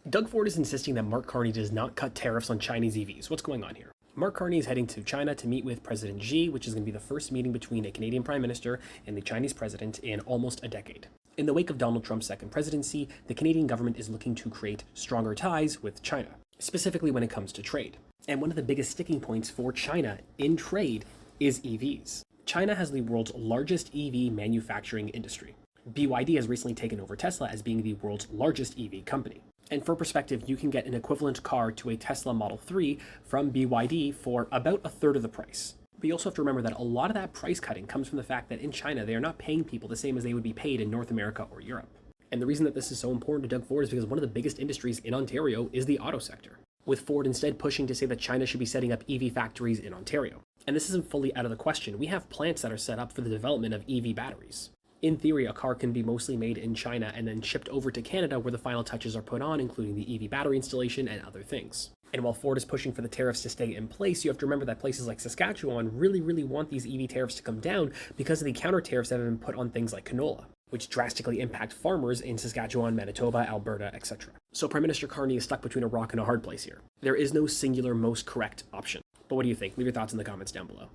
Doug Ford is insisting that Mark Carney does not cut tariffs on Chinese EVs. What's going on here? Mark Carney is heading to China to meet with President Xi, which is going to be the first meeting between a Canadian Prime Minister and the Chinese president in almost a decade. In the wake of Donald Trump's second presidency, the Canadian government is looking to create stronger ties with China, specifically when it comes to trade. And one of the biggest sticking points for China in trade is EVs. China has the world's largest EV manufacturing industry. BYD has recently taken over Tesla as being the world's largest EV company. And for perspective, you can get an equivalent car to a Tesla Model 3 from BYD for about a third of the price. But you also have to remember that a lot of that price cutting comes from the fact that in China, they are not paying people the same as they would be paid in North America or Europe. And the reason that this is so important to Doug Ford is because one of the biggest industries in Ontario is the auto sector, with Ford instead pushing to say that China should be setting up EV factories in Ontario. And this isn't fully out of the question. We have plants that are set up for the development of EV batteries. In theory, a car can be mostly made in China and then shipped over to Canada where the final touches are put on, including the EV battery installation and other things. And while Ford is pushing for the tariffs to stay in place, you have to remember that places like Saskatchewan really want these EV tariffs to come down because of the counter tariffs that have been put on things like canola, which drastically impact farmers in Saskatchewan, Manitoba, Alberta, etc. So Prime Minister Carney is stuck between a rock and a hard place here. There is no singular most correct option. But what do you think? Leave your thoughts in the comments down below.